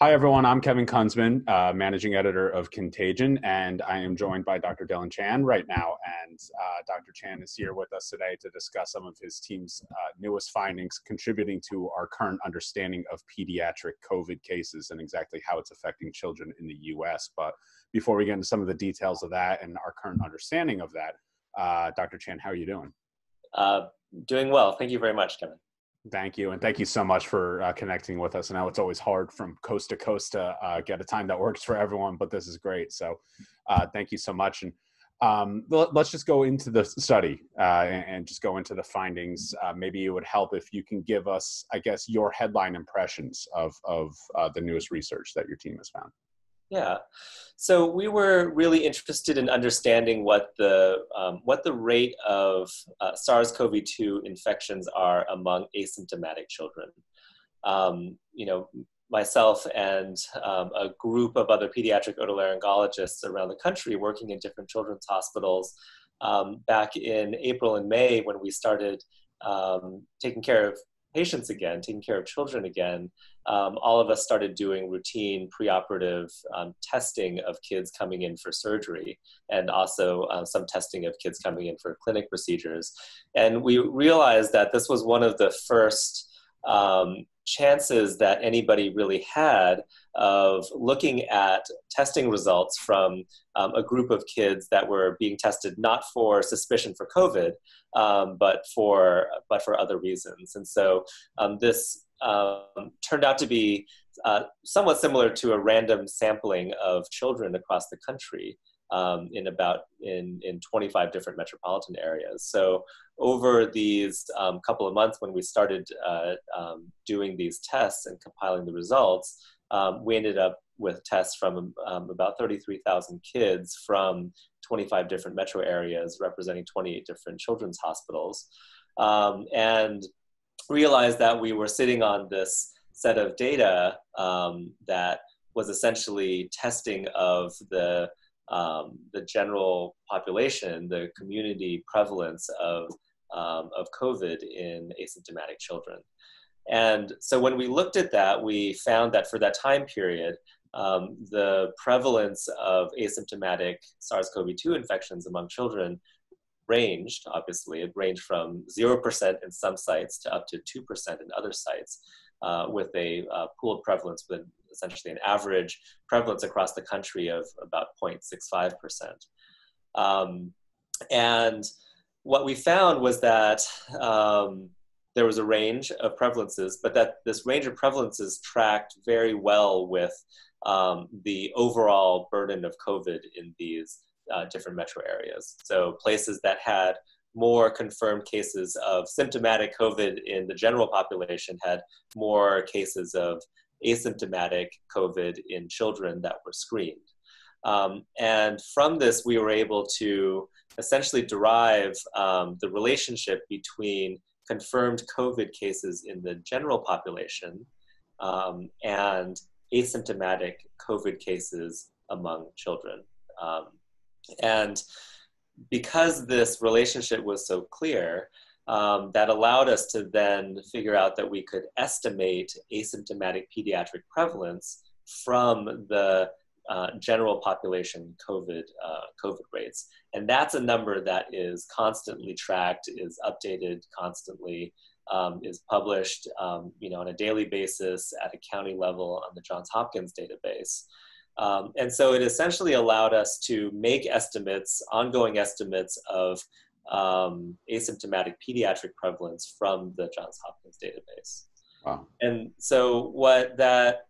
Hi, everyone. I'm Kevin Kunzman, managing editor of Contagion, and I am joined by Dr. Dylan Chan right now. And Dr. Chan is here with us today to discuss some of his team's newest findings contributing to our current understanding of pediatric COVID cases and exactly how it's affecting children in the US. But before we get into some of the details of that and our current understanding of that, Dr. Chan, how are you doing? Doing well. Thank you very much, Kevin. Thank you. And thank you so much for connecting with us. I know it's always hard from coast to coast to get a time that works for everyone, but this is great. So thank you so much. And let's just go into the study and just go into the findings. Maybe it would help if you can give us, I guess, your headline impressions of the newest research that your team has found. Yeah, so we were really interested in understanding what the rate of SARS-CoV-2 infections are among asymptomatic children. Myself and a group of other pediatric otolaryngologists around the country working in different children's hospitals back in April and May when we started taking care of patients again, taking care of children again, all of us started doing routine preoperative testing of kids coming in for surgery and also some testing of kids coming in for clinic procedures. And we realized that this was one of the first chances that anybody really had of looking at testing results from a group of kids that were being tested not for suspicion for COVID, but for other reasons. And so this turned out to be somewhat similar to a random sampling of children across the country in 25 different metropolitan areas. So over these couple of months when we started doing these tests and compiling the results, we ended up with tests from about 33,000 kids from 25 different metro areas representing 28 different children's hospitals, and realized that we were sitting on this set of data that was essentially testing of the general population, the community prevalence of COVID in asymptomatic children. And so when we looked at that, we found that for that time period, the prevalence of asymptomatic SARS-CoV-2 infections among children ranged, obviously. It ranged from 0% in some sites to up to 2% in other sites, with a pooled prevalence with essentially an average prevalence across the country of about 0.65%. And what we found was that there was a range of prevalences, but that this range of prevalences tracked very well with the overall burden of COVID in these different metro areas. So places that had more confirmed cases of symptomatic COVID in the general population had more cases of asymptomatic COVID in children that were screened. And from this, we were able to essentially derive the relationship between confirmed COVID cases in the general population and asymptomatic COVID cases among children. And because this relationship was so clear, that allowed us to then figure out that we could estimate asymptomatic pediatric prevalence from the general population COVID rates. And that's a number that is constantly tracked, is updated constantly, is published on a daily basis at a county level on the Johns Hopkins database. And so it essentially allowed us to make estimates, ongoing estimates of asymptomatic pediatric prevalence from the Johns Hopkins database. Wow. And so what that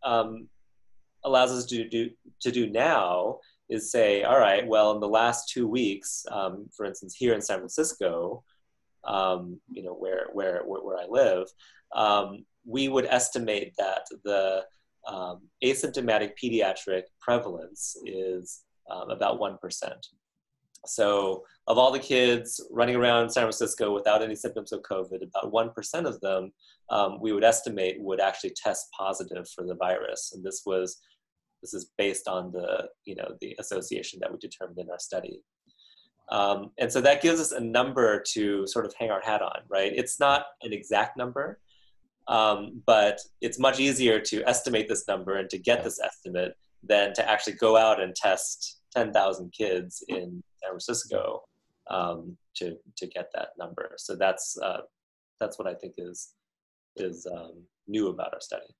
allows us to do now is say, all right, well, in the last 2 weeks, for instance, here in San Francisco, where I live, we would estimate that the asymptomatic pediatric prevalence is about 1%. So of all the kids running around San Francisco without any symptoms of COVID, about 1% of them we would estimate would actually test positive for the virus. And this is based on the association that we determined in our study. And so that gives us a number to sort of hang our hat on, right? It's not an exact number, But it's much easier to estimate this number and to get this estimate than to actually go out and test 10,000 kids in San Francisco to get that number. So that's what I think is new about our study.